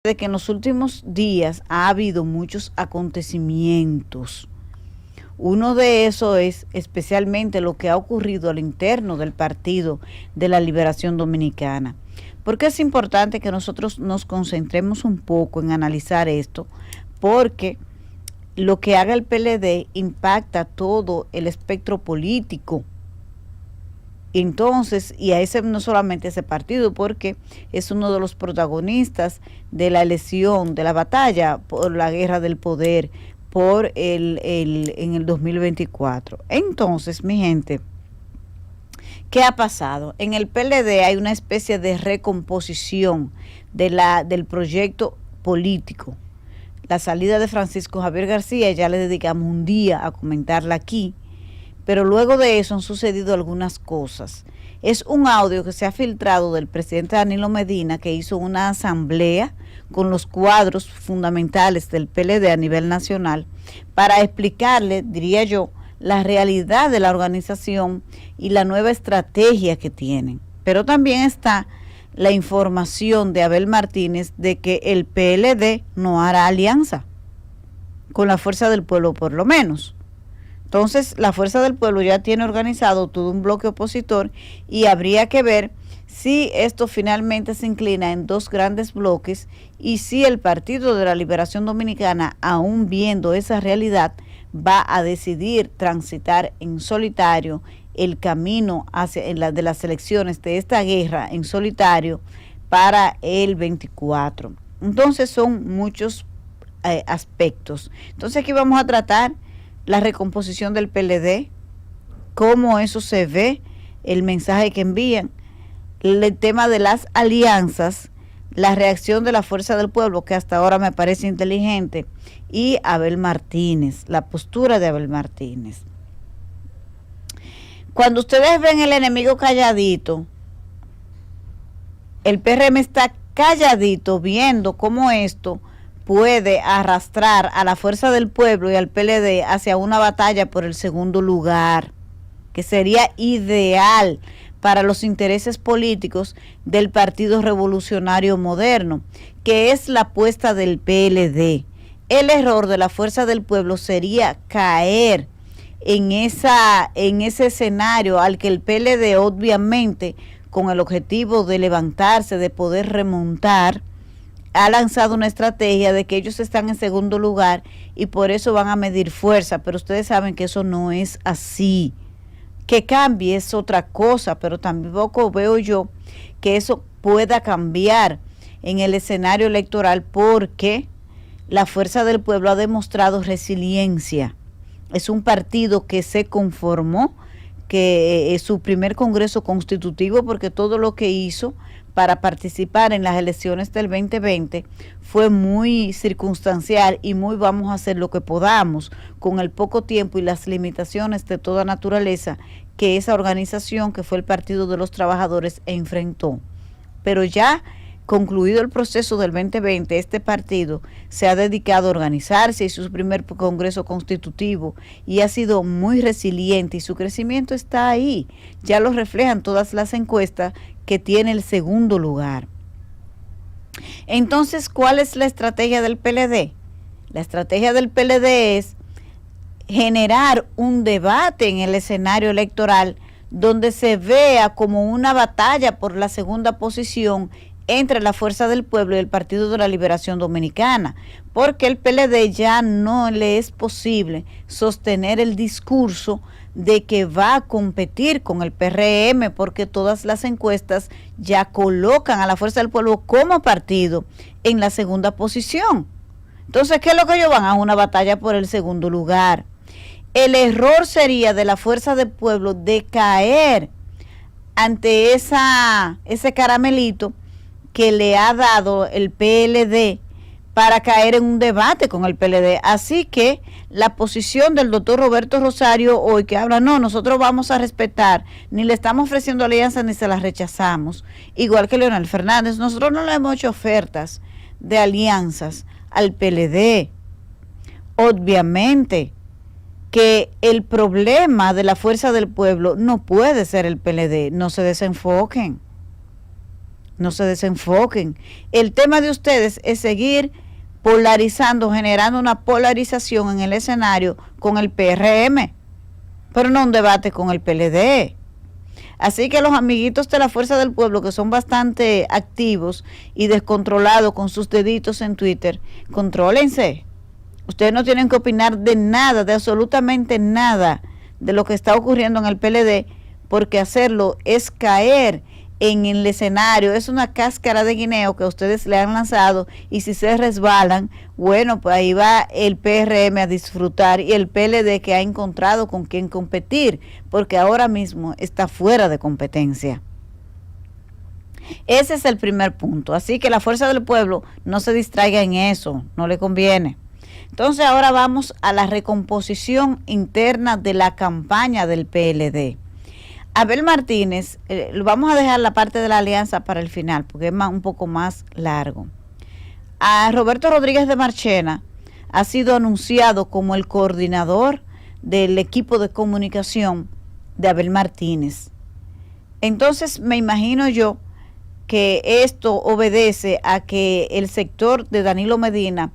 de que en los últimos días ha habido muchos acontecimientos. Uno de esos es especialmente lo que ha ocurrido al interno del Partido de la Liberación Dominicana. Porque es importante que nosotros nos concentremos un poco en analizar esto, porque lo que haga el PLD impacta todo el espectro político. Entonces, y a ese no solamente ese partido, porque es uno de los protagonistas de la elección, de la batalla por la guerra del poder en el 2024. Entonces, mi gente, ¿qué ha pasado? En el PLD hay una especie de recomposición del proyecto político. La salida de Francisco Javier García, ya le dedicamos un día a comentarla aquí, pero luego de eso han sucedido algunas cosas. Es un audio que se ha filtrado del presidente Danilo Medina, que hizo una asamblea con los cuadros fundamentales del PLD a nivel nacional para explicarle, diría yo, la realidad de la organización y la nueva estrategia que tienen. Pero también está la información de Abel Martínez de que el PLD no hará alianza con la Fuerza del Pueblo, por lo menos. Entonces, la Fuerza del Pueblo ya tiene organizado todo un bloque opositor y habría que ver si esto finalmente se inclina en dos grandes bloques y si el Partido de la Liberación Dominicana, aún viendo esa realidad, va a decidir transitar en solitario el camino de las elecciones de esta guerra en solitario para el 24. Entonces, son muchos aspectos. Entonces, aquí vamos a tratar la recomposición del PLD, cómo eso se ve, el mensaje que envían, el tema de las alianzas, la reacción de la Fuerza del Pueblo, que hasta ahora me parece inteligente, y Abel Martínez, la postura de Abel Martínez. Cuando ustedes ven el enemigo calladito, el PRM está calladito viendo cómo esto puede arrastrar a la Fuerza del Pueblo y al PLD hacia una batalla por el segundo lugar, que sería ideal para los intereses políticos del Partido Revolucionario Moderno, que es la apuesta del PLD. El error de la Fuerza del Pueblo sería caer en ese escenario al que el PLD, obviamente, con el objetivo de levantarse, de poder remontar, ha lanzado una estrategia de que ellos están en segundo lugar y por eso van a medir fuerza, pero ustedes saben que eso no es así. Que cambie es otra cosa, pero tampoco veo yo que eso pueda cambiar en el escenario electoral, porque la Fuerza del Pueblo ha demostrado resiliencia. Es un partido que se conformó, que es su primer congreso constitutivo, porque todo lo que hizo para participar en las elecciones del 2020 fue muy circunstancial y muy vamos a hacer lo que podamos con el poco tiempo y las limitaciones de toda naturaleza que esa organización, que fue el Partido de los Trabajadores, enfrentó. Pero ya concluido el proceso del 2020, este partido se ha dedicado a organizarse, hizo su primer congreso constitutivo y ha sido muy resiliente y su crecimiento está ahí. Ya lo reflejan todas las encuestas, que tiene el segundo lugar. Entonces, ¿cuál es la estrategia del PLD? La estrategia del PLD es generar un debate en el escenario electoral donde se vea como una batalla por la segunda posición entre la Fuerza del Pueblo y el Partido de la Liberación Dominicana, porque el PLD ya no le es posible sostener el discurso de que va a competir con el PRM, porque todas las encuestas ya colocan a la Fuerza del Pueblo como partido en la segunda posición. Entonces, ¿qué es lo que ellos van a una batalla por el segundo lugar? El error sería de la Fuerza del Pueblo de caer ante ese caramelito que le ha dado el PLD para caer en un debate con el PLD. Así que la posición del doctor Roberto Rosario hoy, que habla, no, nosotros vamos a respetar, ni le estamos ofreciendo alianza ni se las rechazamos, igual que Leonel Fernández, nosotros no le hemos hecho ofertas de alianzas al PLD. Obviamente que el problema de la Fuerza del Pueblo no puede ser el PLD, no se desenfoquen. No se desenfoquen. El tema de ustedes es seguir polarizando, generando una polarización en el escenario con el PRM, pero no un debate con el PLD. Así que los amiguitos de la Fuerza del Pueblo, que son bastante activos y descontrolados con sus deditos en Twitter, contrólense. Ustedes no tienen que opinar de nada, de absolutamente nada de lo que está ocurriendo en el PLD, porque hacerlo es caer en el escenario, es una cáscara de guineo que ustedes le han lanzado, y si se resbalan, bueno, pues ahí va el PRM a disfrutar y el PLD, que ha encontrado con quién competir, porque ahora mismo está fuera de competencia. Ese es el primer punto. Así que la Fuerza del Pueblo no se distraiga en eso, no le conviene. Entonces ahora vamos a la recomposición interna de la campaña del PLD. Abel Martínez, vamos a dejar la parte de la alianza para el final, porque es un poco más largo. A Roberto Rodríguez de Marchena ha sido anunciado como el coordinador del equipo de comunicación de Abel Martínez. Entonces me imagino yo que esto obedece a que el sector de Danilo Medina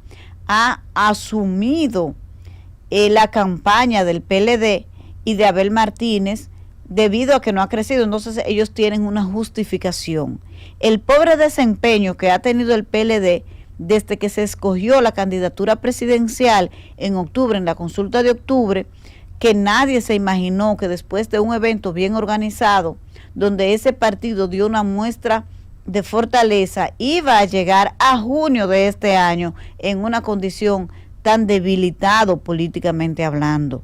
ha asumido la campaña del PLD y de Abel Martínez, debido a que no ha crecido. Entonces ellos tienen una justificación. El pobre desempeño que ha tenido el PLD desde que se escogió la candidatura presidencial en octubre, en la consulta de octubre, que nadie se imaginó que después de un evento bien organizado, donde ese partido dio una muestra de fortaleza, iba a llegar a junio de este año en una condición tan debilitado políticamente hablando.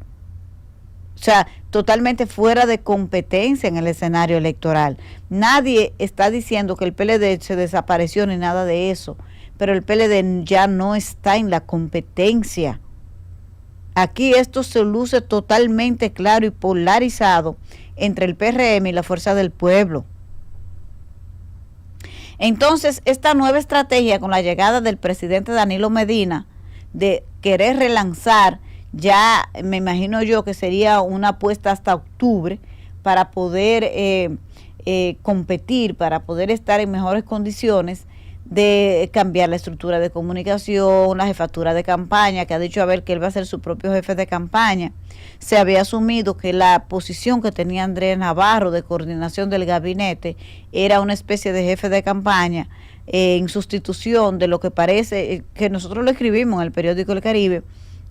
O sea, totalmente fuera de competencia en el escenario electoral. Nadie está diciendo que el PLD se desapareció ni nada de eso, pero el PLD ya no está en la competencia. Aquí esto se luce totalmente claro y polarizado entre el PRM y la Fuerza del Pueblo. Entonces, esta nueva estrategia con la llegada del presidente Danilo Medina de querer relanzar, ya me imagino yo que sería una apuesta hasta octubre para poder competir, para poder estar en mejores condiciones de cambiar la estructura de comunicación, la jefatura de campaña, que ha dicho Abel que él va a ser su propio jefe de campaña. Se había asumido que la posición que tenía Andrés Navarro de coordinación del gabinete era una especie de jefe de campaña, en sustitución de lo que parece, que nosotros lo escribimos en el periódico El Caribe,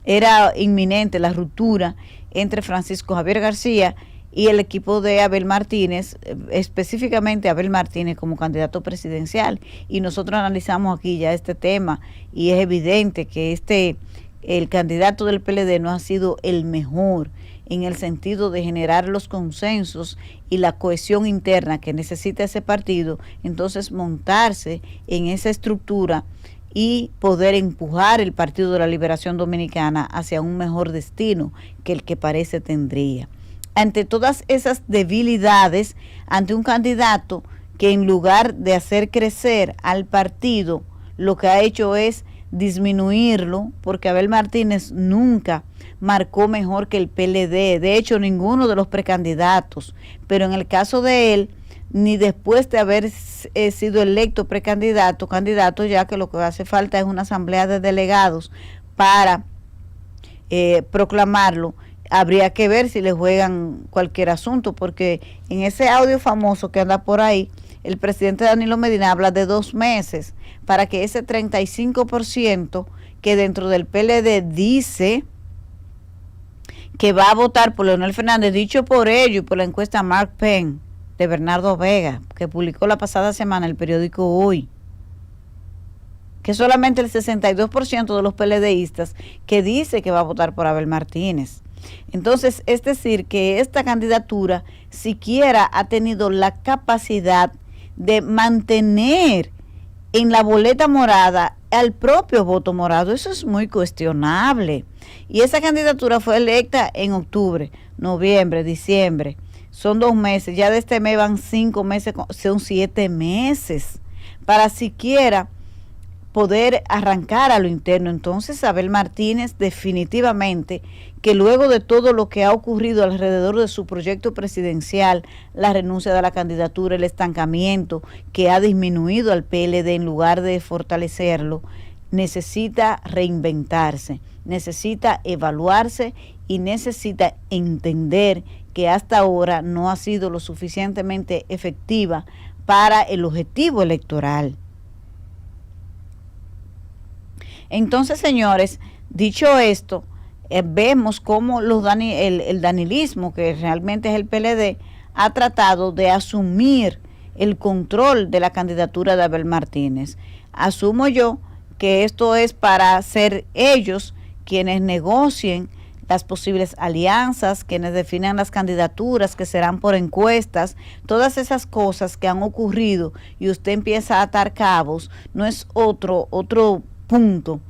era inminente la ruptura entre Francisco Javier García y el equipo de Abel Martínez, específicamente Abel Martínez como candidato presidencial. Y nosotros analizamos aquí ya este tema y es evidente que el candidato del PLD no ha sido el mejor en el sentido de generar los consensos y la cohesión interna que necesita ese partido. Entonces montarse en esa estructura y poder empujar el Partido de la Liberación Dominicana hacia un mejor destino que el que parece tendría. Ante todas esas debilidades, ante un candidato que en lugar de hacer crecer al partido, lo que ha hecho es disminuirlo, porque Abel Martínez nunca marcó mejor que el PLD, de hecho ninguno de los precandidatos, pero en el caso de él, ni después de haber sido electo precandidato, candidato, ya que lo que hace falta es una asamblea de delegados para proclamarlo. Habría que ver si le juegan cualquier asunto, porque en ese audio famoso que anda por ahí, el presidente Danilo Medina habla de 2 meses para que ese 35% que dentro del PLD dice que va a votar por Leonel Fernández, dicho por ellos y por la encuesta Mark Penn de Bernardo Vega, que publicó la pasada semana el periódico Hoy, que solamente el 62% de los PLDistas que dice que va a votar por Abel Martínez. Entonces, es decir, que esta candidatura siquiera ha tenido la capacidad de mantener en la boleta morada al propio voto morado. Eso es muy cuestionable. Y esa candidatura fue electa en octubre, noviembre, diciembre. Son 2 meses, ya de este mes van 5 meses, son 7 meses para siquiera poder arrancar a lo interno. Entonces, Abel Martínez definitivamente que luego de todo lo que ha ocurrido alrededor de su proyecto presidencial, la renuncia de la candidatura, el estancamiento que ha disminuido al PLD en lugar de fortalecerlo, necesita reinventarse, necesita evaluarse y necesita entender que hasta ahora no ha sido lo suficientemente efectiva para el objetivo electoral. Entonces, señores, dicho esto, vemos cómo el danilismo, que realmente es el PLD, ha tratado de asumir el control de la candidatura de Abel Martínez. Asumo yo que esto es para ser ellos quienes negocien las posibles alianzas, quienes definan las candidaturas que serán por encuestas, todas esas cosas que han ocurrido y usted empieza a atar cabos, no es otro punto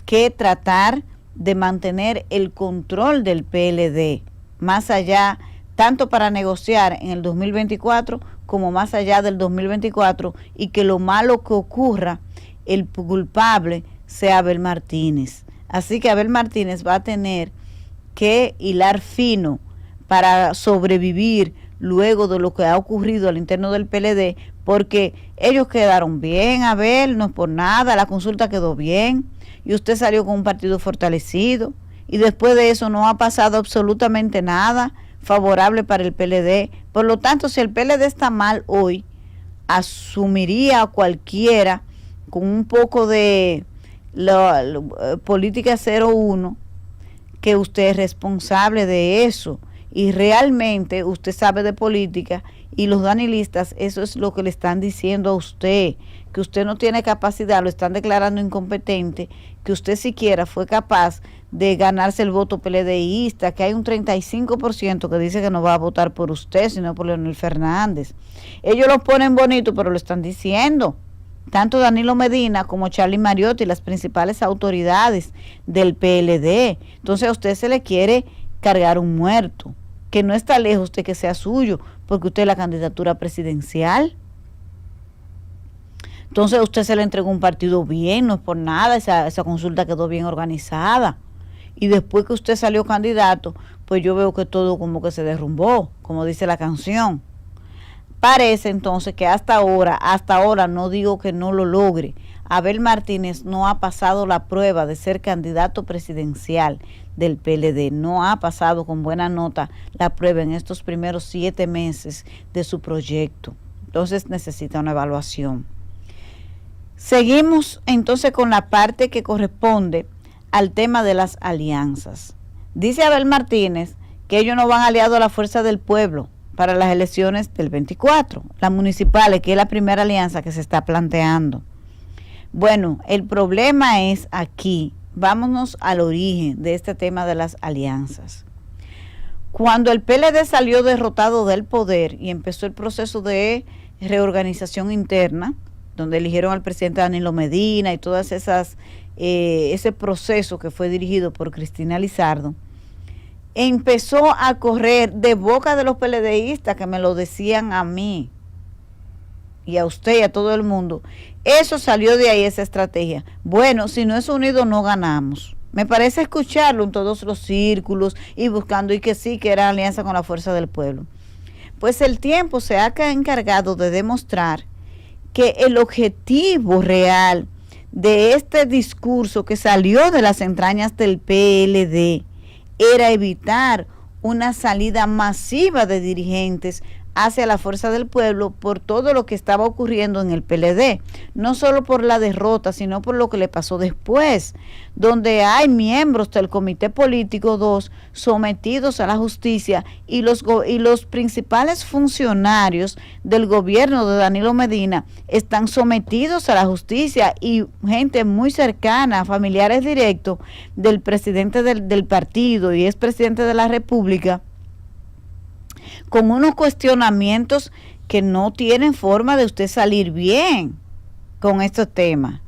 que tratar de mantener el control del PLD, más allá, tanto para negociar en el 2024 como más allá del 2024, y que lo malo que ocurra, el culpable sea Abel Martínez. Así que Abel Martínez va a tener que hilar fino para sobrevivir luego de lo que ha ocurrido al interno del PLD, porque ellos quedaron bien, Abel, no es por nada, la consulta quedó bien, y usted salió con un partido fortalecido, y después de eso no ha pasado absolutamente nada favorable para el PLD. Por lo tanto, si el PLD está mal hoy, asumiría a cualquiera con un poco de política 01 que usted es responsable de eso, y realmente usted sabe de política, y los danilistas eso es lo que le están diciendo a usted, que usted no tiene capacidad, lo están declarando incompetente, que usted siquiera fue capaz de ganarse el voto PLDista, que hay un 35% que dice que no va a votar por usted, sino por Leonel Fernández. Ellos lo ponen bonito, pero lo están diciendo. Tanto Danilo Medina como Charlie Mariotti, las principales autoridades del PLD. Entonces a usted se le quiere cargar un muerto, que no está lejos de que sea suyo, porque usted es la candidatura presidencial. Entonces a usted se le entregó un partido bien, no es por nada, esa consulta quedó bien organizada. Y después que usted salió candidato, pues yo veo que todo como que se derrumbó, como dice la canción. Parece entonces que hasta ahora, no digo que no lo logre, Abel Martínez no ha pasado la prueba de ser candidato presidencial del PLD, no ha pasado con buena nota la prueba en estos primeros 7 meses de su proyecto. Entonces necesita una evaluación. Seguimos entonces con la parte que corresponde al tema de las alianzas. Dice Abel Martínez que ellos no van aliados a la Fuerza del Pueblo para las elecciones del 24, las municipales, que es la primera alianza que se está planteando. Bueno, el problema es aquí, vámonos al origen de este tema de las alianzas. Cuando el PLD salió derrotado del poder y empezó el proceso de reorganización interna, donde eligieron al presidente Danilo Medina y todas ese proceso que fue dirigido por Cristina Lizardo, empezó a correr de boca de los PLDistas, que me lo decían a mí y a usted y a todo el mundo. Eso salió de ahí, esa estrategia. Bueno, si no es unido no ganamos. Me parece escucharlo en todos los círculos y buscando, y que sí, que era alianza con la Fuerza del Pueblo. Pues el tiempo se ha encargado de demostrar que el objetivo real de este discurso que salió de las entrañas del PLD era evitar una salida masiva de dirigentes hacia la Fuerza del Pueblo por todo lo que estaba ocurriendo en el PLD, no solo por la derrota, sino por lo que le pasó después, donde hay miembros del Comité Político 2 sometidos a la justicia, y los principales funcionarios del gobierno de Danilo Medina están sometidos a la justicia, y gente muy cercana, familiares directos del presidente del partido y expresidente de la República, con unos cuestionamientos que no tienen forma de usted salir bien con estos temas.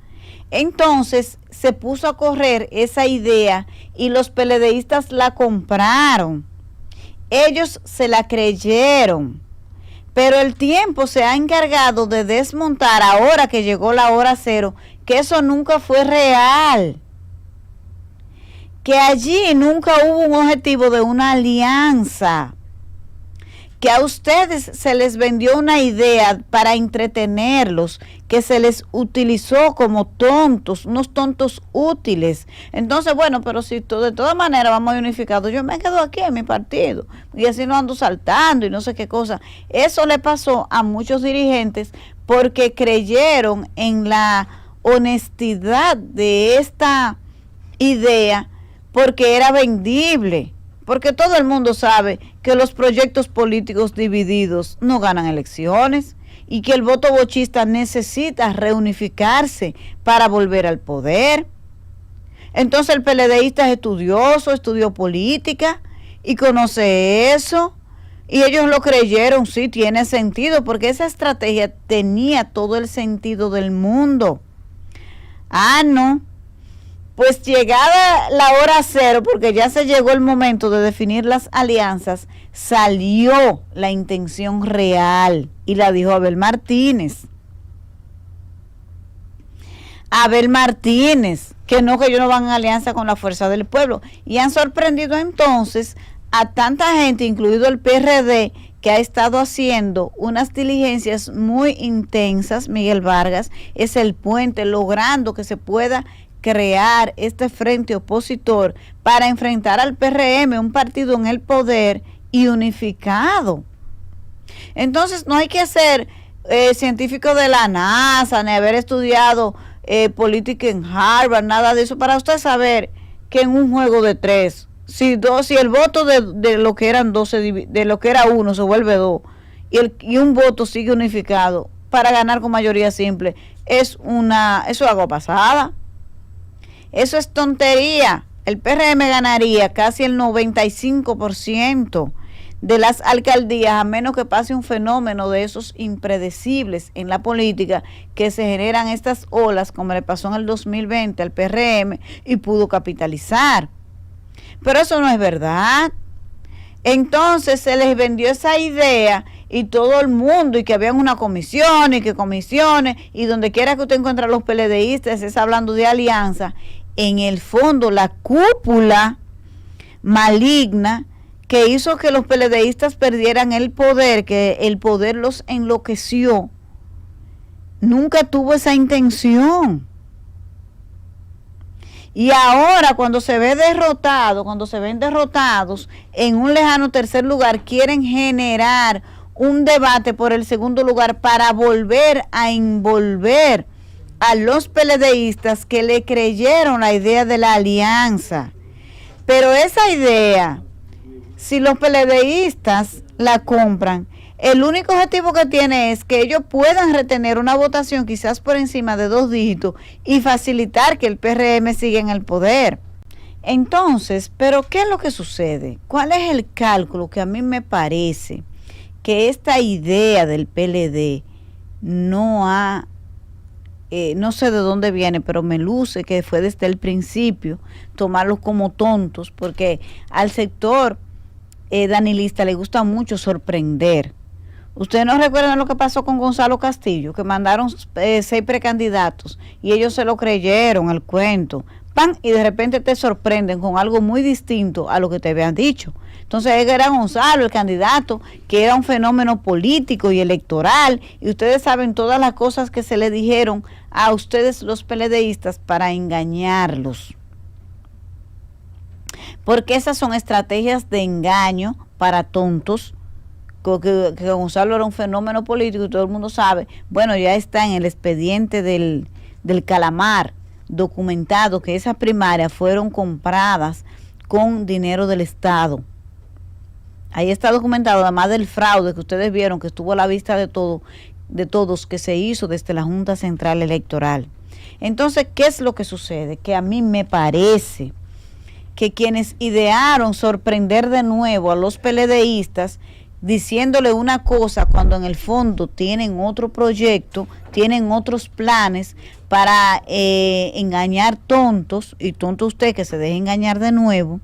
Entonces se puso a correr esa idea y los PLDistas la compraron. Ellos se la creyeron. Pero el tiempo se ha encargado de desmontar, ahora que llegó la hora cero, que eso nunca fue real, que allí nunca hubo un objetivo de una alianza, que a ustedes se les vendió una idea para entretenerlos, que se les utilizó como tontos, unos tontos útiles. Entonces, bueno, pero si de todas maneras vamos unificados, yo me quedo aquí en mi partido y así no ando saltando y no sé qué cosa. Eso le pasó a muchos dirigentes porque creyeron en la honestidad de esta idea porque era vendible. Porque todo el mundo sabe que los proyectos políticos divididos no ganan elecciones y que el voto bochista necesita reunificarse para volver al poder. Entonces el PLDista es estudioso, estudió política y conoce eso. Y ellos lo creyeron, sí, tiene sentido, porque esa estrategia tenía todo el sentido del mundo. Ah, no. Pues llegada la hora cero, porque ya se llegó el momento de definir las alianzas, salió la intención real y la dijo Abel Martínez. Abel Martínez, que ellos no van en alianza con la Fuerza del Pueblo. Y han sorprendido entonces a tanta gente, incluido el PRD, que ha estado haciendo unas diligencias muy intensas. Miguel Vargas es el puente, logrando que se pueda crear este frente opositor para enfrentar al PRM, un partido en el poder y unificado. Entonces no hay que ser científico de la NASA, ni haber estudiado política en Harvard, nada de eso, para usted saber que en un juego de tres, si el voto de lo que eran 12, de lo que era uno se vuelve dos, y un voto sigue unificado para ganar con mayoría simple, eso es agua pasada. Eso es tontería. El PRM ganaría casi el 95% de las alcaldías, a menos que pase un fenómeno de esos impredecibles en la política, que se generan estas olas, como le pasó en el 2020 al PRM, y pudo capitalizar. Pero eso no es verdad. Entonces se les vendió esa idea y todo el mundo, y que habían una comisión y que comisiones, y donde quiera que usted encuentre a los PLDistas es hablando de alianza. En el fondo, la cúpula maligna que hizo que los PLDistas perdieran el poder, que el poder los enloqueció, nunca tuvo esa intención. Y ahora, cuando se ven derrotados en un lejano tercer lugar, quieren generar un debate por el segundo lugar para volver a envolver a los PLDistas que le creyeron la idea de la alianza. Pero esa idea, si los PLDistas la compran, el único objetivo que tiene es que ellos puedan retener una votación quizás por encima de 2 dígitos y facilitar que el PRM siga en el poder. Entonces, ¿pero qué es lo que sucede? ¿Cuál es el cálculo que a mí me parece que esta idea del PLD no sé de dónde viene, pero me luce que fue desde el principio tomarlos como tontos, porque al sector danilista le gusta mucho sorprender. Ustedes no recuerdan lo que pasó con Gonzalo Castillo, que mandaron 6 precandidatos y ellos se lo creyeron el cuento, ¡pam! Y de repente te sorprenden con algo muy distinto a lo que te habían dicho. Entonces era Gonzalo el candidato, que era un fenómeno político y electoral, y ustedes saben todas las cosas que se le dijeron a ustedes los PLDistas para engañarlos. Porque esas son estrategias de engaño para tontos, que Gonzalo era un fenómeno político y todo el mundo sabe. Bueno, ya está en el expediente del Calamar documentado que esas primarias fueron compradas con dinero del Estado. Ahí está documentado, además del fraude que ustedes vieron, que estuvo a la vista de todos, que se hizo desde la Junta Central Electoral. Entonces, ¿qué es lo que sucede? Que a mí me parece que quienes idearon sorprender de nuevo a los PLDistas diciéndole una cosa cuando en el fondo tienen otro proyecto, tienen otros planes para engañar tontos, y tonto usted que se deje engañar de nuevo,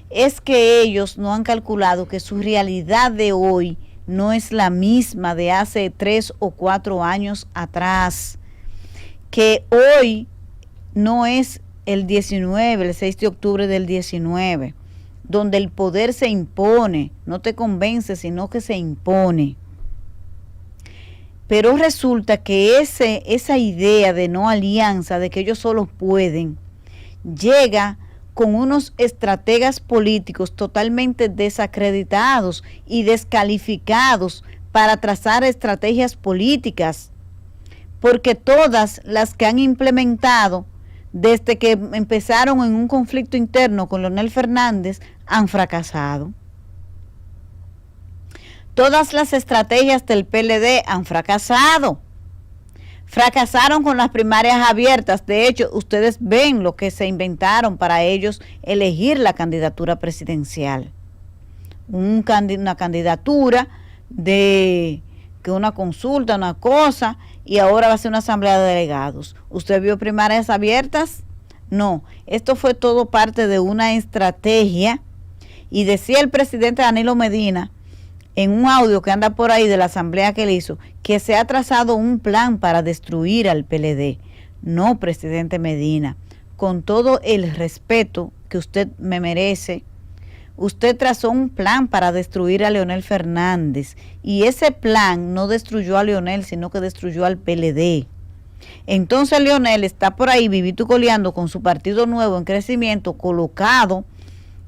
es que ellos no han calculado que su realidad de hoy no es la misma de hace 3 o 4 años atrás, que hoy no es el 19, el 6 de octubre del 19, donde el poder se impone, no te convence, sino que se impone. Pero resulta que esa idea de no alianza, de que ellos solos pueden, llega con unos estrategas políticos totalmente desacreditados y descalificados para trazar estrategias políticas, porque todas las que han implementado desde que empezaron en un conflicto interno con Leonel Fernández han fracasado. Todas las estrategias del PLD han fracasado. Fracasaron con las primarias abiertas. De hecho, ustedes ven lo que se inventaron para ellos elegir la candidatura presidencial. Una candidatura de que una consulta, una cosa, y ahora va a ser una asamblea de delegados. ¿Usted vio primarias abiertas? No, esto fue todo parte de una estrategia, y decía el presidente Danilo Medina en un audio que anda por ahí de la asamblea que él hizo, que se ha trazado un plan para destruir al PLD. No, presidente Medina, con todo el respeto que usted me merece, usted trazó un plan para destruir a Leonel Fernández, y ese plan no destruyó a Leonel, sino que destruyó al PLD. Entonces Leonel está por ahí vivito y coleando con su partido nuevo en crecimiento, colocado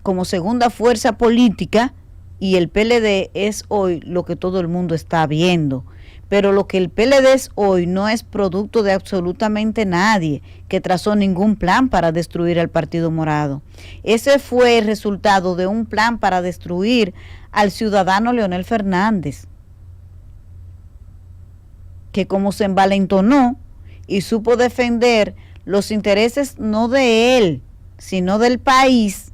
como segunda fuerza política, y el PLD es hoy lo que todo el mundo está viendo. Pero lo que el PLD es hoy no es producto de absolutamente nadie que trazó ningún plan para destruir al Partido Morado. Ese fue el resultado de un plan para destruir al ciudadano Leonel Fernández, que como se envalentonó y supo defender los intereses no de él, sino del país,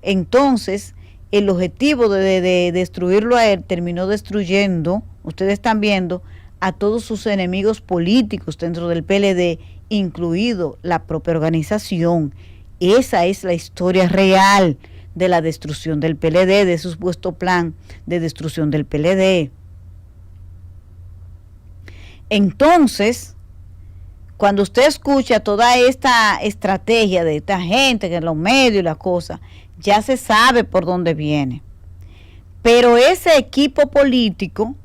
entonces el objetivo de destruirlo a él terminó destruyendo, ustedes están viendo, a todos sus enemigos políticos dentro del PLD, incluido la propia organización. Esa es la historia real de la destrucción del PLD, de su supuesto plan de destrucción del PLD. Entonces, cuando usted escucha toda esta estrategia de esta gente, que en los medios y las cosas, ya se sabe por dónde viene. Pero ese equipo político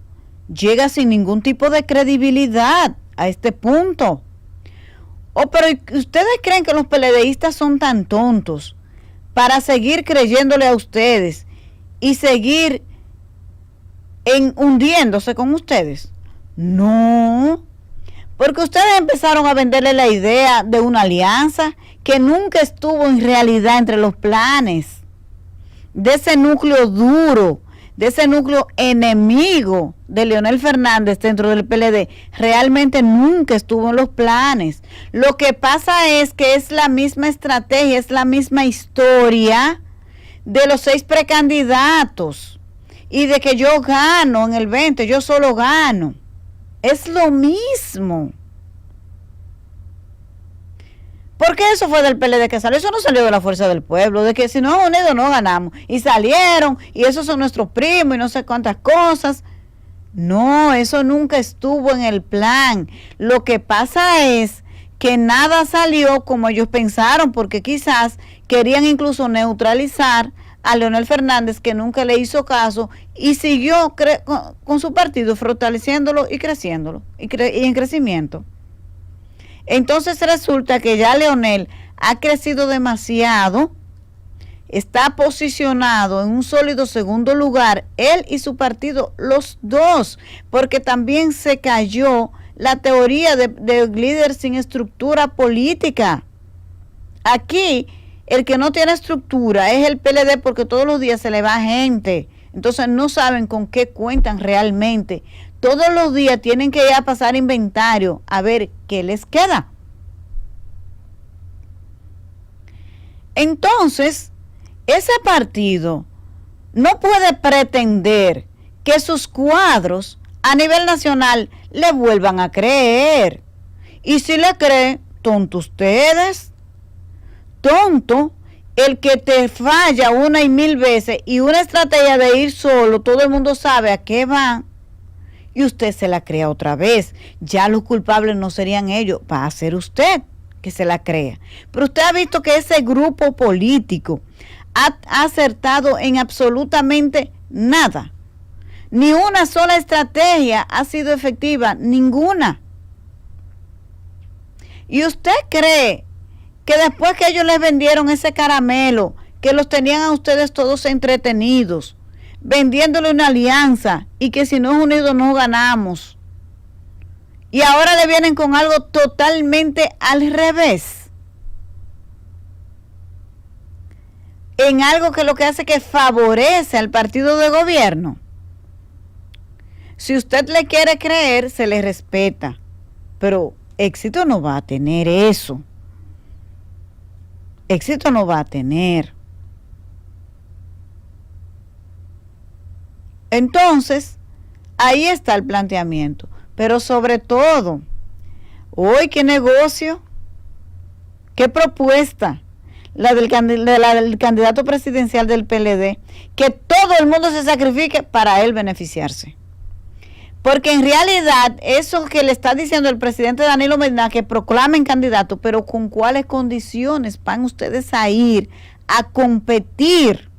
llega sin ningún tipo de credibilidad a este punto. Pero ¿ustedes creen que los PLDistas son tan tontos para seguir creyéndole a ustedes y seguir hundiéndose con ustedes? No, porque ustedes empezaron a venderle la idea de una alianza que nunca estuvo en realidad entre los planes de ese núcleo duro, de ese núcleo enemigo de Leonel Fernández dentro del PLD. Realmente nunca estuvo en los planes. Lo que pasa es que es la misma estrategia, es la misma historia de los 6 precandidatos y de que yo gano en el 20, yo solo gano. Es lo mismo. Porque eso fue del PLD que salió, eso no salió de la Fuerza del Pueblo, de que si no unidos no ganamos, y salieron, y esos son nuestros primos, y no sé cuántas cosas. No, eso nunca estuvo en el plan. Lo que pasa es que nada salió como ellos pensaron, porque quizás querían incluso neutralizar a Leonel Fernández, que nunca le hizo caso, y siguió con su partido, fortaleciéndolo y creciéndolo, y en crecimiento. Entonces resulta que ya Leonel ha crecido demasiado, está posicionado en un sólido segundo lugar, él y su partido, los dos, porque también se cayó la teoría de líder sin estructura política. Aquí el que no tiene estructura es el PLD, porque todos los días se le va gente, entonces no saben con qué cuentan realmente. Todos los días tienen que ir a pasar inventario a ver qué les queda. Entonces, ese partido no puede pretender que sus cuadros a nivel nacional le vuelvan a creer. Y si le cree, tonto ustedes. Tonto el que te falla una y mil veces, y una estrategia de ir solo, todo el mundo sabe a qué va. y usted se la crea otra vez. Ya los culpables no serían ellos, va a ser usted que se la crea. Pero usted ha visto que ese grupo político ha acertado en absolutamente nada. Ni una sola estrategia ha sido efectiva, ninguna. ¿Y usted cree que después que ellos les vendieron ese caramelo, que los tenían a ustedes todos entretenidos, vendiéndole una alianza y que si no es unidos no ganamos, y ahora le vienen con algo totalmente al revés, en algo que lo que hace que favorece al partido de gobierno? Si usted le quiere creer, se le respeta, pero éxito no va a tener eso. Éxito no va a tener. Entonces, ahí está el planteamiento. Pero sobre todo, hoy qué negocio, qué propuesta, la del candidato presidencial del PLD, que todo el mundo se sacrifique para él beneficiarse. Porque en realidad eso que le está diciendo el presidente Danilo Medina, que proclamen candidato, pero ¿con cuáles condiciones van ustedes a ir a competir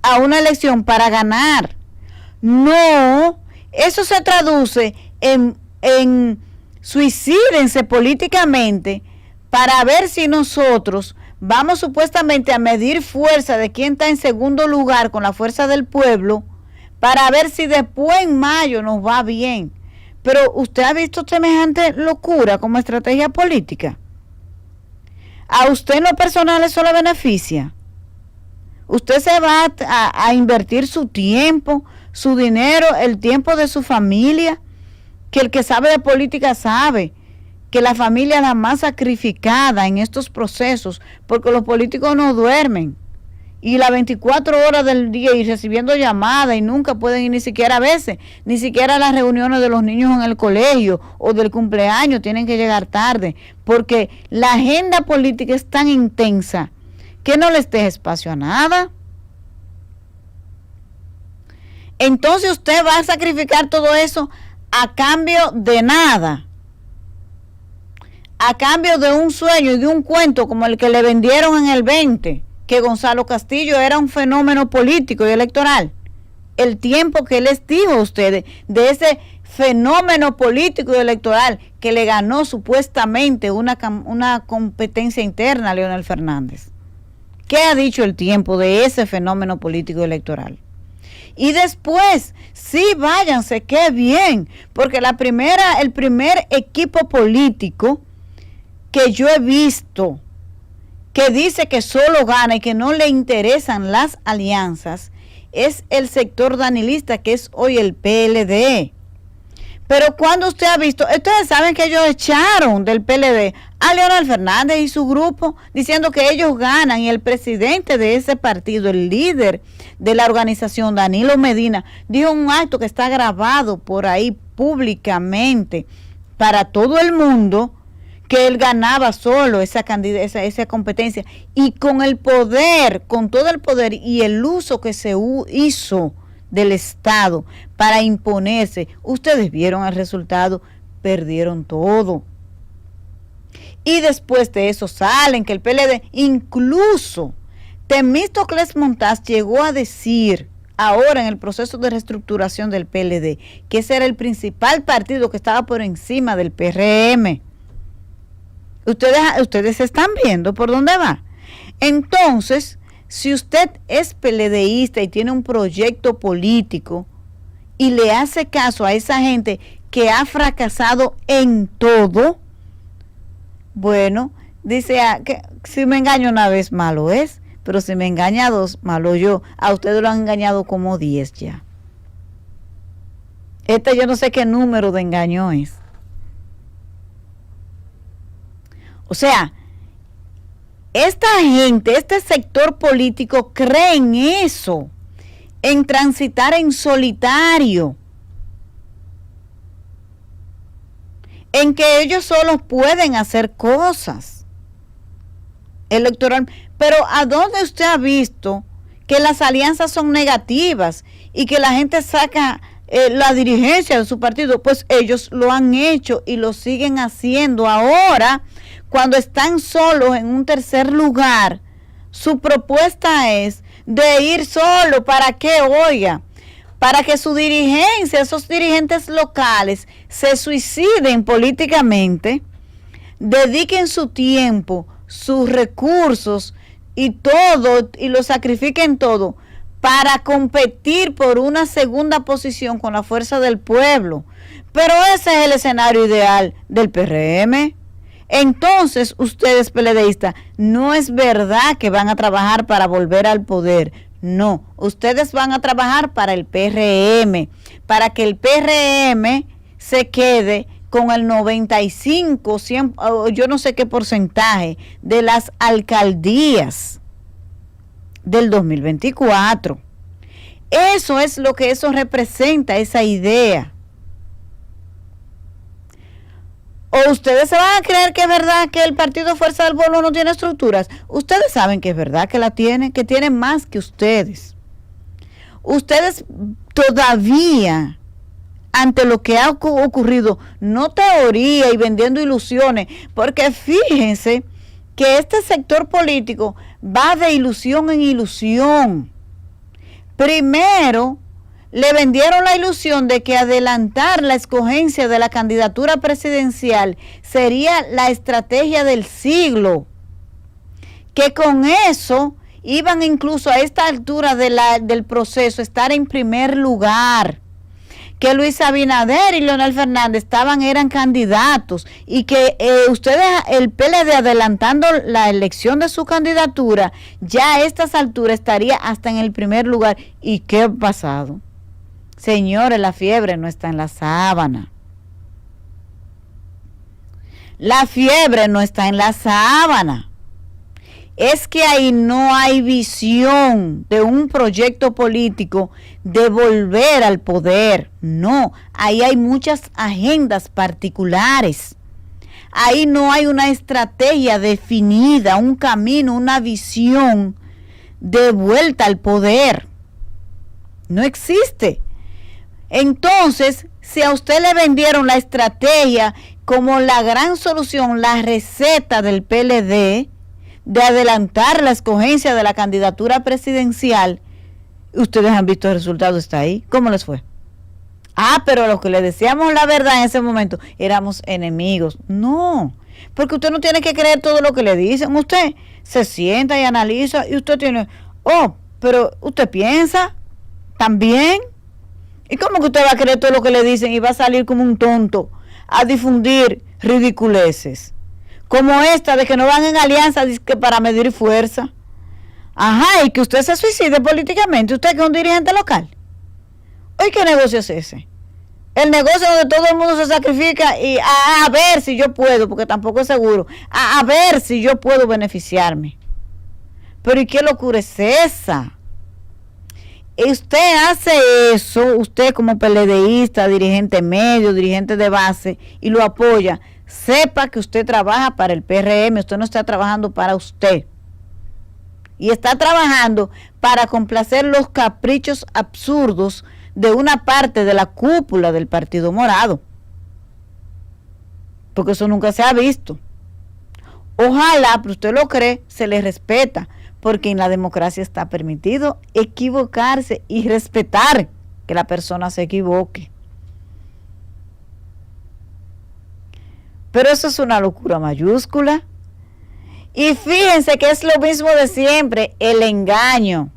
a una elección para ganar? No, eso se traduce en suicídense políticamente para ver si nosotros vamos supuestamente a medir fuerza de quién está en segundo lugar con la fuerza del pueblo, para ver si después en mayo nos va bien. Pero ¿usted ha visto semejante locura como estrategia política? ¿A usted en lo personal eso le beneficia? Usted se va a invertir su tiempo, su dinero, el tiempo de su familia, que el que sabe de política sabe que la familia es la más sacrificada en estos procesos, porque los políticos no duermen. Y las 24 horas del día y recibiendo llamadas y nunca pueden ir ni siquiera a veces, ni siquiera a las reuniones de los niños en el colegio o del cumpleaños, tienen que llegar tarde, porque la agenda política es tan intensa que no les deja espacio a nada. Entonces usted va a sacrificar todo eso a cambio de nada, a cambio de un sueño y de un cuento como el que le vendieron en el 20, que Gonzalo Castillo era un fenómeno político y electoral. El tiempo que les dijo a ustedes de ese fenómeno político y electoral que le ganó supuestamente una competencia interna a Leonel Fernández. ¿Qué ha dicho el tiempo de ese fenómeno político y electoral? Y después, sí, váyanse, qué bien, porque el primer equipo político que yo he visto que dice que solo gana y que no le interesan las alianzas, es el sector danilista, que es hoy el PLD. Pero cuando usted ha visto, ustedes saben que ellos echaron del PLD a Leonel Fernández y su grupo, diciendo que ellos ganan, y el presidente de ese partido, el líder de la organización, Danilo Medina, dijo en un acto que está grabado por ahí públicamente para todo el mundo, que él ganaba solo esa competencia, y con el poder, con todo el poder y el uso que se hizo del Estado para imponerse. Ustedes vieron el resultado, perdieron todo. Y después de eso salen que el PLD, incluso Temístocles Montaz llegó a decir ahora en el proceso de reestructuración del PLD que ese era el principal partido que estaba por encima del PRM. Ustedes están viendo por dónde va. Entonces, si usted es PLDista y tiene un proyecto político y le hace caso a esa gente que ha fracasado en todo, bueno, dice que si me engaño una vez malo es, pero si me engaña dos, malo yo. A ustedes lo han engañado como 10 ya. Yo no sé qué número de engaño es. O sea, esta gente, este sector político cree en eso, en transitar en solitario, en que ellos solos pueden hacer cosas electoral. Pero ¿a dónde usted ha visto que las alianzas son negativas y que la gente saca la dirigencia de su partido, pues ellos lo han hecho y lo siguen haciendo. Ahora, cuando están solos en un tercer lugar, su propuesta es de ir solo. ¿Para qué? Oiga, para que su dirigencia, esos dirigentes locales, se suiciden políticamente, dediquen su tiempo, sus recursos y todo, y lo sacrifiquen todo para competir por una segunda posición con la fuerza del pueblo. Pero ese es el escenario ideal del PRM. Entonces, ustedes PLDistas, no es verdad que van a trabajar para volver al poder. No, ustedes van a trabajar para el PRM, para que el PRM se quede con el 95, 100, yo no sé qué porcentaje de las alcaldías del 2024. Eso es lo que eso representa, esa idea. ¿O ustedes se van a creer que es verdad que el Partido Fuerza del Pueblo no tiene estructuras? Ustedes saben que es verdad que la tiene, que tiene más que ustedes. Ustedes todavía, ante lo que ha ocurrido, no teoría y vendiendo ilusiones, porque fíjense que este sector político va de ilusión en ilusión. Primero, le vendieron la ilusión de que adelantar la escogencia de la candidatura presidencial sería la estrategia del siglo, que con eso iban incluso a esta altura del proceso a estar en primer lugar, que Luis Abinader y Leonel Fernández eran candidatos y que ustedes, el PLD, adelantando la elección de su candidatura, ya a estas alturas estaría hasta en el primer lugar. ¿Y qué ha pasado? Señores, la fiebre no está en la sábana. La fiebre no está en la sábana. Es que ahí no hay visión de un proyecto político de volver al poder. No, ahí hay muchas agendas particulares. Ahí no hay una estrategia definida, un camino, una visión de vuelta al poder. No existe. Entonces, si a usted le vendieron la estrategia como la gran solución, la receta del PLD, de adelantar la escogencia de la candidatura presidencial, ustedes han visto el resultado, está ahí. ¿Cómo les fue? Pero los que le decíamos la verdad en ese momento éramos enemigos. No, porque usted no tiene que creer todo lo que le dicen. Usted se sienta y analiza y usted tiene, pero usted piensa también. ¿Y cómo que usted va a creer todo lo que le dicen y va a salir como un tonto a difundir ridiculeces? Como esta de que no van en alianza para medir fuerza. Y que usted se suicide políticamente, usted que es un dirigente local. ¿Oye, qué negocio es ese? El negocio donde todo el mundo se sacrifica y a ver si yo puedo, porque tampoco es seguro, a ver si yo puedo beneficiarme. Pero ¿y qué locura es esa? Usted hace eso, usted como PLDista, dirigente medio, dirigente de base, y lo apoya. Sepa que usted trabaja para el PRM, usted no está trabajando para usted. Y está trabajando para complacer los caprichos absurdos de una parte de la cúpula del Partido Morado. Porque eso nunca se ha visto. Ojalá, pero usted lo cree, se le respeta, porque en la democracia está permitido equivocarse y respetar que la persona se equivoque. Pero eso es una locura mayúscula. Y fíjense que es lo mismo de siempre, el engaño.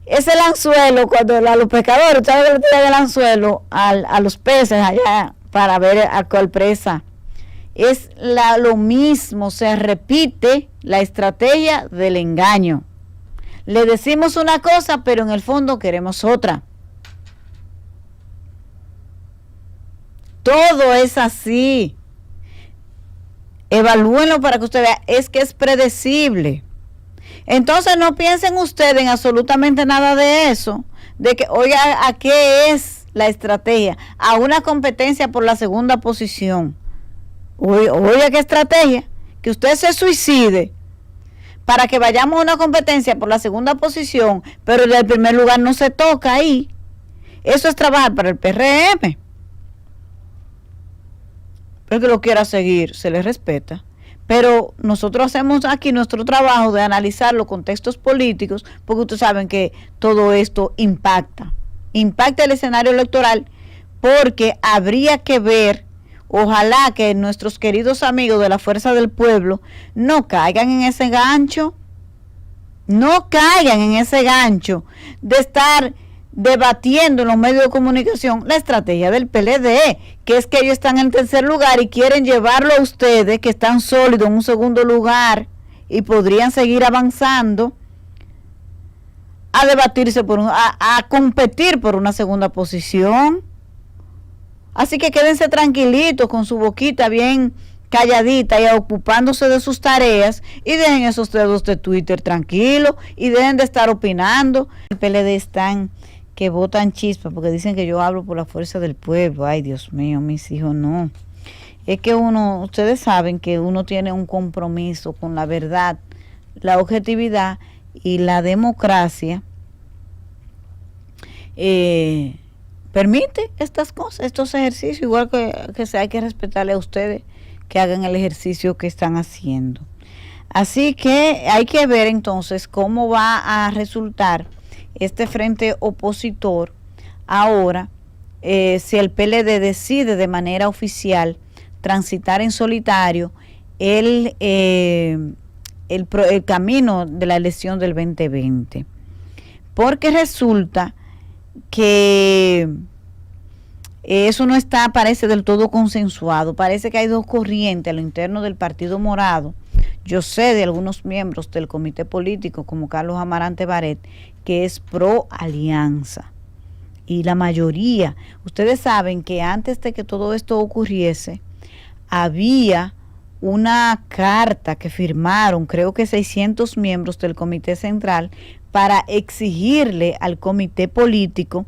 Es el anzuelo, cuando a los pescadores, ustedes le tiran el anzuelo a los peces allá para ver a cuál presa. Es lo mismo, se repite la estrategia del engaño. Le decimos una cosa, pero en el fondo queremos otra. Todo es así. Evalúenlo para que usted vea, es que es predecible. Entonces no piensen ustedes en absolutamente nada de eso, de que, oiga, ¿a qué es la estrategia? A una competencia por la segunda posición. Oiga, ¿qué estrategia? Que usted se suicide para que vayamos a una competencia por la segunda posición, pero del primer lugar no se toca ahí. Eso es trabajar para el PRM. El que lo quiera seguir, se le respeta. Pero nosotros hacemos aquí nuestro trabajo de analizar los contextos políticos, porque ustedes saben que todo esto impacta el escenario electoral, porque habría que ver, ojalá que nuestros queridos amigos de la Fuerza del Pueblo no caigan en ese gancho, de estar debatiendo en los medios de comunicación la estrategia del PLD, que es que ellos están en tercer lugar y quieren llevarlo a ustedes que están sólidos en un segundo lugar y podrían seguir avanzando a debatirse a competir por una segunda posición. Así que quédense tranquilitos con su boquita bien calladita y ocupándose de sus tareas, y dejen esos dedos de Twitter tranquilos y dejen de estar opinando. El PLD están que botan chispas porque dicen que yo hablo por la fuerza del pueblo. Ay, Dios mío, mis hijos, no. Es que ustedes saben que uno tiene un compromiso con la verdad, la objetividad y la democracia. Permite estas cosas, estos ejercicios, igual que hay que respetarle a ustedes que hagan el ejercicio que están haciendo. Así que hay que ver entonces cómo va a resultar este frente opositor ahora, si el PLD decide de manera oficial transitar en solitario el camino de la elección del 2020. Porque resulta que eso no parece del todo consensuado. Parece que hay dos corrientes a lo interno del Partido Morado. Yo sé de algunos miembros del comité político, como Carlos Amarante Baret, que es pro alianza. Y la mayoría, ustedes saben que antes de que todo esto ocurriese, había una carta que firmaron, creo que 600 miembros del comité central, para exigirle al comité político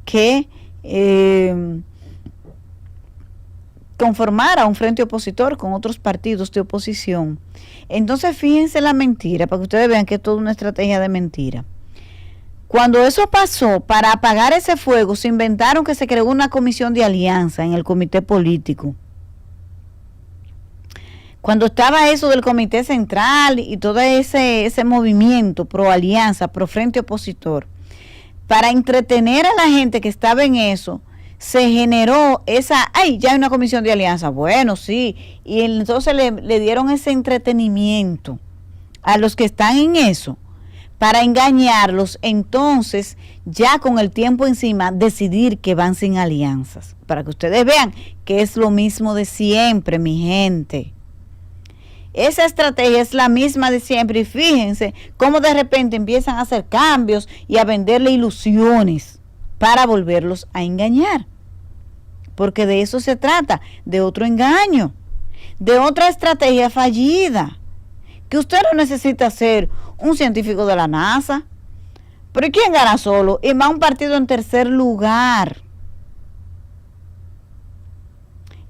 que conformara un frente opositor con otros partidos de oposición. Entonces fíjense la mentira, para que ustedes vean que es toda una estrategia de mentira. Cuando eso pasó, para apagar ese fuego, se inventaron que se creó una comisión de alianza en el comité político. Cuando estaba eso del comité central y todo ese movimiento pro alianza, pro frente opositor, para entretener a la gente que estaba en eso, se generó ya hay una comisión de alianza. Bueno, sí, y entonces le dieron ese entretenimiento a los que están en eso, para engañarlos. Entonces, ya con el tiempo encima, decidir que van sin alianzas, para que ustedes vean que es lo mismo de siempre, mi gente. Esa estrategia es la misma de siempre, y fíjense cómo de repente empiezan a hacer cambios y a venderle ilusiones para volverlos a engañar. Porque de eso se trata, de otro engaño, de otra estrategia fallida. Que usted no necesita ser un científico de la NASA. Pero ¿y quién gana solo? Y más un partido en tercer lugar.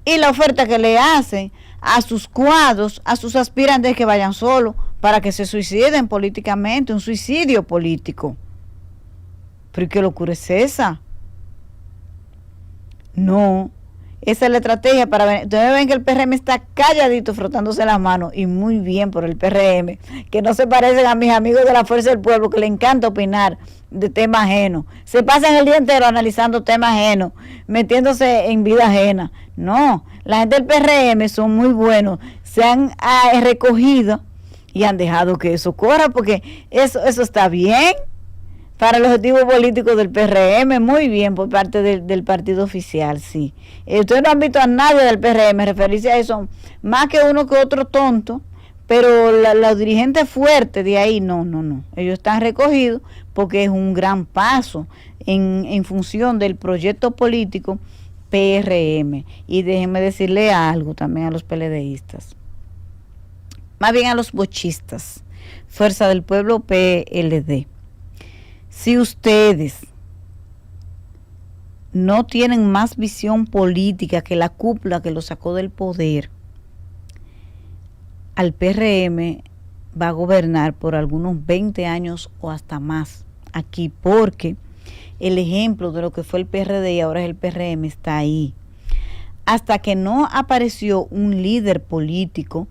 Y la oferta que le hacen a sus cuadros, a sus aspirantes, que vayan solos para que se suiciden políticamente, un suicidio político. ¿Pero qué locura es esa? No, esa es la estrategia para ver. Ustedes ven que el PRM está calladito, frotándose las manos, y muy bien por el PRM, que no se parecen a mis amigos de la Fuerza del Pueblo, que le encanta opinar de temas ajenos. Se pasan el día entero analizando temas ajenos, metiéndose en vida ajena. No, la gente del PRM son muy buenos, se han recogido y han dejado que eso corra, porque eso está bien para el objetivo político del PRM, muy bien por parte del partido oficial, sí. Ustedes no han visto a nadie del PRM referirse a eso, más que uno que otro tonto, pero los dirigentes fuertes de ahí, no. Ellos están recogidos porque es un gran paso en función del proyecto político PRM. Y déjenme decirle algo también a los PLDistas, más bien a los bochistas, Fuerza del Pueblo PLD. Si ustedes no tienen más visión política que la cúpula que lo sacó del poder, al PRM va a gobernar por algunos 20 años o hasta más aquí, porque el ejemplo de lo que fue el PRD y ahora es el PRM está ahí. Hasta que no apareció un líder político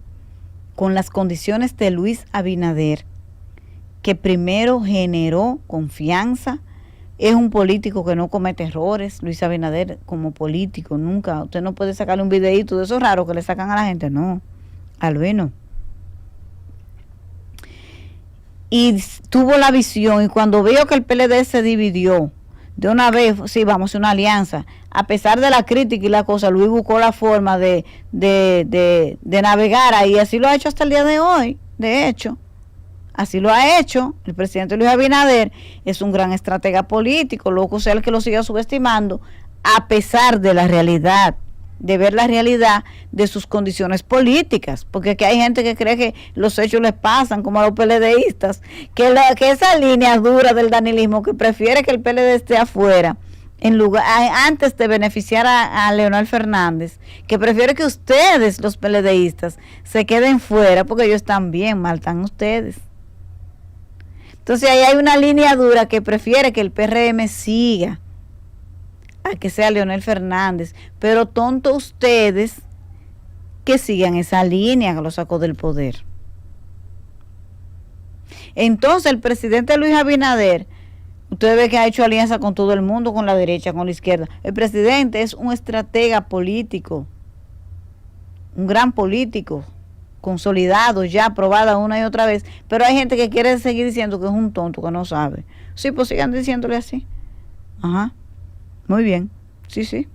con las condiciones de Luis Abinader, que primero generó confianza. Es un político que no comete errores. Luis Abinader como político nunca, usted no puede sacarle un videíto de esos raros que le sacan a la gente, no, a Luis no. Y tuvo la visión, y cuando vio que el PLD se dividió, de una vez, sí, vamos a hacer una alianza. A pesar de la crítica y la cosa, Luis buscó la forma de navegar ahí, así lo ha hecho hasta el día de hoy, de hecho. Así lo ha hecho. El presidente Luis Abinader es un gran estratega político, loco sea el que lo siga subestimando, a pesar de la realidad, de ver la realidad de sus condiciones políticas, porque aquí hay gente que cree que los hechos les pasan, como a los PLDistas, que esa línea dura del danilismo, que prefiere que el PLD esté afuera, en lugar, antes de beneficiar a Leonel Fernández, que prefiere que ustedes, los PLDistas, se queden fuera, porque ellos están bien, mal están ustedes. Entonces ahí hay una línea dura que prefiere que el PRM siga a que sea Leonel Fernández, pero tonto ustedes que sigan esa línea que lo sacó del poder. Entonces el presidente Luis Abinader, usted ve que ha hecho alianza con todo el mundo, con la derecha, con la izquierda. El presidente es un estratega político, un gran político, consolidado, ya aprobada una y otra vez, pero hay gente que quiere seguir diciendo que es un tonto, que no sabe. Sí, pues sigan diciéndole así. Ajá, muy bien, sí.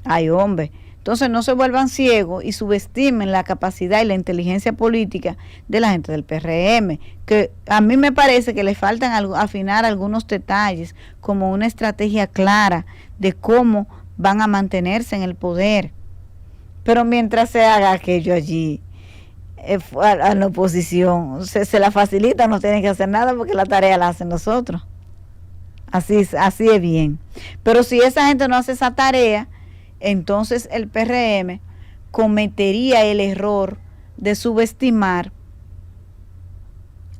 Ay, hombre. Entonces no se vuelvan ciegos y subestimen la capacidad y la inteligencia política de la gente del PRM, que a mí me parece que le faltan afinar algunos detalles, como una estrategia clara de cómo van a mantenerse en el poder. Pero mientras se haga aquello allí, a la oposición, se la facilita, no tienen que hacer nada porque la tarea la hacen nosotros. Así es bien. Pero si esa gente no hace esa tarea, entonces el PRM cometería el error de subestimar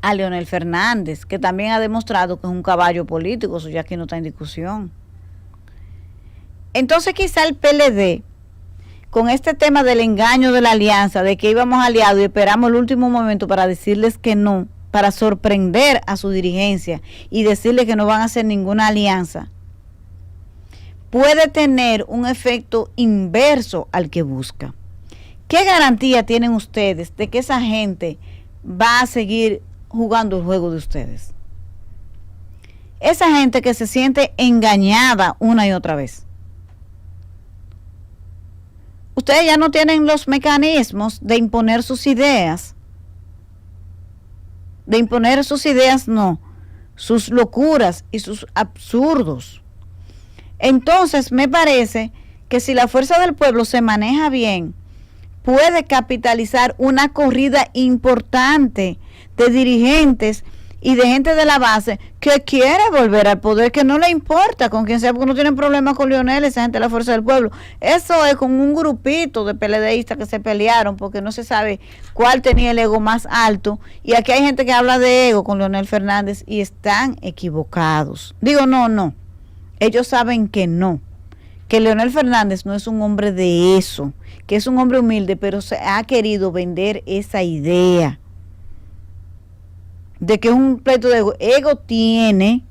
a Leonel Fernández, que también ha demostrado que es un caballo político, eso ya aquí no está en discusión. Entonces quizá el PLD, con este tema del engaño de la alianza, de que íbamos aliados y esperamos el último momento para decirles que no, para sorprender a su dirigencia y decirles que no van a hacer ninguna alianza, puede tener un efecto inverso al que busca. ¿Qué garantía tienen ustedes de que esa gente va a seguir jugando el juego de ustedes? Esa gente que se siente engañada una y otra vez. Ustedes ya no tienen los mecanismos de imponer sus ideas. De imponer sus ideas, no. Sus locuras y sus absurdos. Entonces, me parece que si la fuerza del pueblo se maneja bien, puede capitalizar una corrida importante de dirigentes y de gente de la base que quiere volver al poder, que no le importa con quien sea, porque no tienen problemas con Leonel, esa gente de la fuerza del pueblo. Eso es con un grupito de PLDistas que se pelearon porque no se sabe cuál tenía el ego más alto, y aquí hay gente que habla de ego con Leonel Fernández y están equivocados. Digo, no, ellos saben que no, que Leonel Fernández no es un hombre de eso, que es un hombre humilde, pero se ha querido vender esa idea de que es un pleito de ego. Ego tiene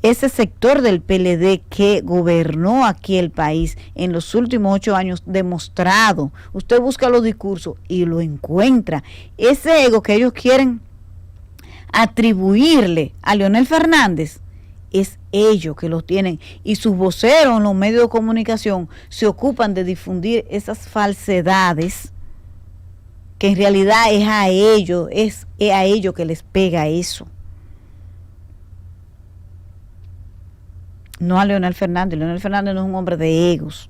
ese sector del PLD que gobernó aquí el país en los últimos 8 años, demostrado. Usted busca los discursos y lo encuentra. Ese ego que ellos quieren atribuirle a Leonel Fernández, es ellos que los tienen, y sus voceros en los medios de comunicación se ocupan de difundir esas falsedades, que en realidad es a ellos que les pega eso. No a Leonel Fernández. Leonel Fernández no es un hombre de egos.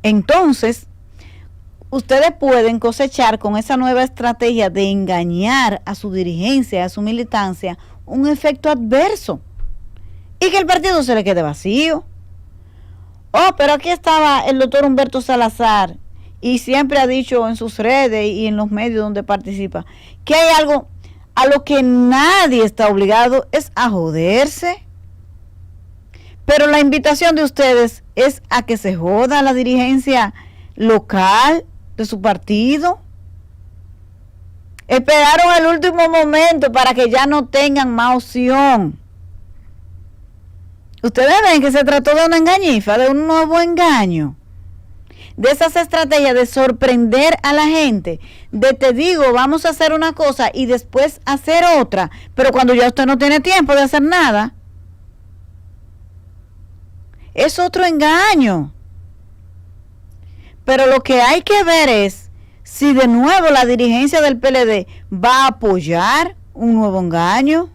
Entonces, ustedes pueden cosechar con esa nueva estrategia de engañar a su dirigencia, a su militancia, un efecto adverso, y que el partido se le quede vacío. Oh, pero aquí estaba el doctor Humberto Salazar y siempre ha dicho en sus redes y en los medios donde participa que hay A lo que nadie está obligado es a joderse. Pero la invitación de ustedes es a que se joda la dirigencia local de su partido. Esperaron el último momento para que ya no tengan más opción. Ustedes ven que se trató de una engañifa, de un nuevo engaño. De esas estrategias de sorprender a la gente, de te digo, vamos a hacer una cosa y después hacer otra, pero cuando ya usted no tiene tiempo de hacer nada. Es otro engaño. Pero lo que hay que ver es si de nuevo la dirigencia del PLD va a apoyar un nuevo engaño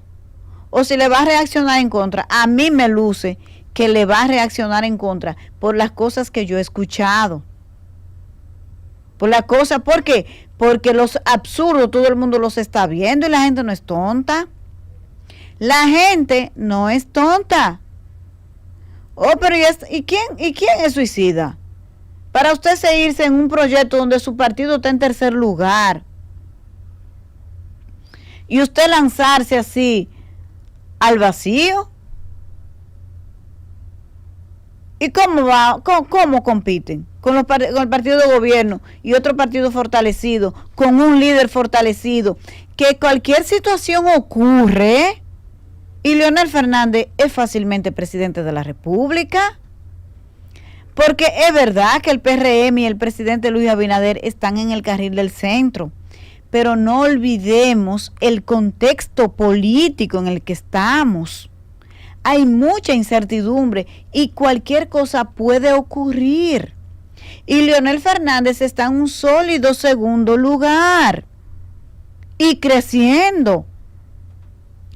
o si le va a reaccionar en contra. A mí me luce que le va a reaccionar en contra por las cosas que yo he escuchado. Por las cosas, ¿por qué? Porque los absurdos todo el mundo los está viendo y la gente no es tonta. La gente no es tonta. Oh, pero ¿y quién es suicida? Para usted seguirse en un proyecto donde su partido está en tercer lugar y usted lanzarse así al vacío. ¿Y cómo va? ¿Cómo compiten? Con el partido de gobierno y otro partido fortalecido, con un líder fortalecido, que cualquier situación ocurre y Leonel Fernández es fácilmente presidente de la República. Porque es verdad que el PRM y el presidente Luis Abinader están en el carril del centro, pero no olvidemos el contexto político en el que estamos. Hay mucha incertidumbre y cualquier cosa puede ocurrir. Y Leonel Fernández está en un sólido segundo lugar y creciendo.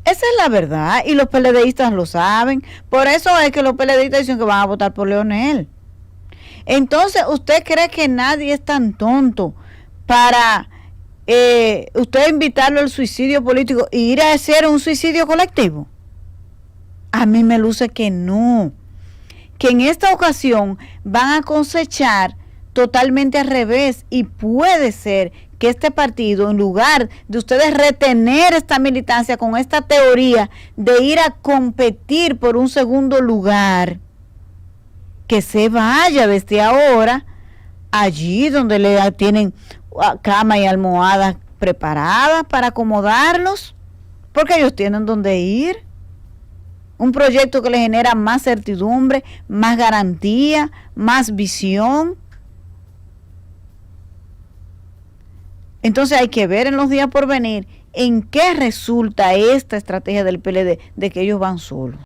Esa es la verdad y los PLDistas lo saben. Por eso es que los PLDistas dicen que van a votar por Leonel. Entonces, ¿usted cree que nadie es tan tonto para usted invitarlo al suicidio político e ir a hacer un suicidio colectivo? A mí me luce que no. Que en esta ocasión van a cosechar totalmente al revés y puede ser que este partido, en lugar de ustedes retener esta militancia con esta teoría de ir a competir por un segundo lugar, que se vaya desde ahora allí donde le tienen cama y almohadas preparadas para acomodarlos, porque ellos tienen donde ir. Un proyecto que le genera más certidumbre, más garantía, más visión. Entonces hay que ver en los días por venir en qué resulta esta estrategia del PLD de que ellos van solos.